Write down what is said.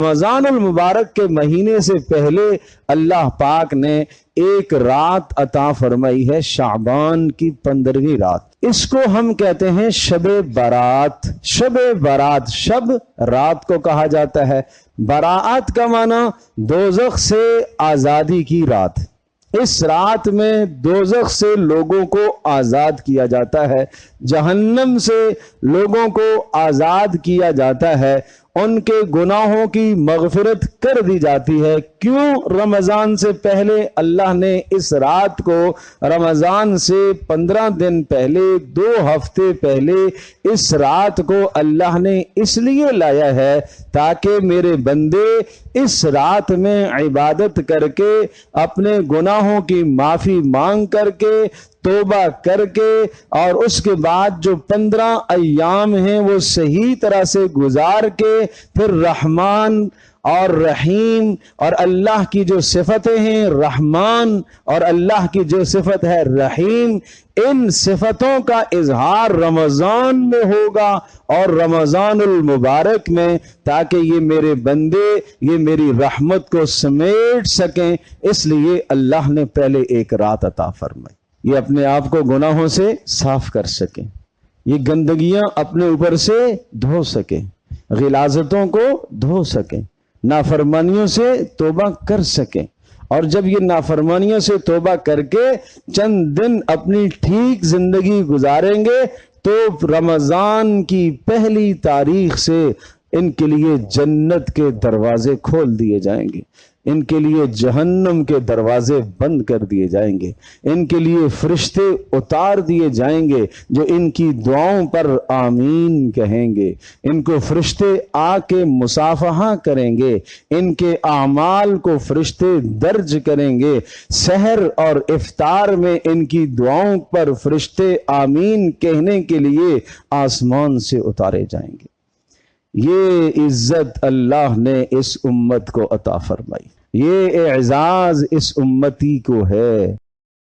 رمضان المبارک کے مہینے سے پہلے اللہ پاک نے ایک رات عطا فرمائی ہے، شعبان کی 15ویں رات۔ اس کو ہم کہتے ہیں شب برات۔ شب برات، شب رات کو کہا جاتا ہے، برات کا معنی دوزخ سے آزادی کی رات۔ اس رات میں دوزخ سے لوگوں کو آزاد کیا جاتا ہے، جہنم سے لوگوں کو آزاد کیا جاتا ہے، ان کے گناہوں کی مغفرت کر دی جاتی ہے۔ کیوں؟ رمضان سے پہلے اللہ نے اس رات کو، رمضان سے 15 دن پہلے، 2 ہفتے پہلے اس رات کو اللہ نے اس لیے لایا ہے تاکہ میرے بندے اس رات میں عبادت کر کے، اپنے گناہوں کی معافی مانگ کر کے، توبہ کر کے، اور اس کے بعد جو 15 ایام ہیں وہ صحیح طرح سے گزار کے، پھر رحمان اور رحیم اور اللہ کی جو صفتیں ہیں رحمان، اور اللہ کی جو صفت ہے رحیم، ان صفتوں کا اظہار رمضان میں ہوگا اور رمضان المبارک میں، تاکہ یہ میرے بندے یہ میری رحمت کو سمیٹ سکیں۔ اس لیے اللہ نے پہلے ایک رات عطا فرمائی، یہ اپنے آپ کو گناہوں سے صاف کر سکیں، یہ گندگیاں اپنے اوپر سے دھو سکیں، غلاظتوں کو دھو سکیں، نافرمانیوں سے توبہ کر سکیں۔ اور جب یہ نافرمانیوں سے توبہ کر کے چند دن اپنی ٹھیک زندگی گزاریں گے تو رمضان کی پہلی تاریخ سے ان کے لیے جنت کے دروازے کھول دیے جائیں گے، ان کے لیے جہنم کے دروازے بند کر دیے جائیں گے، ان کے لیے فرشتے اتار دیے جائیں گے جو ان کی دعاؤں پر آمین کہیں گے، ان کو فرشتے آ کے مصافحہ کریں گے، ان کے اعمال کو فرشتے درج کریں گے، سحر اور افطار میں ان کی دعاؤں پر فرشتے آمین کہنے کے لیے آسمان سے اتارے جائیں گے۔ یہ عزت اللہ نے اس امت کو عطا فرمائی، یہ اعزاز اس امتی کو ہے۔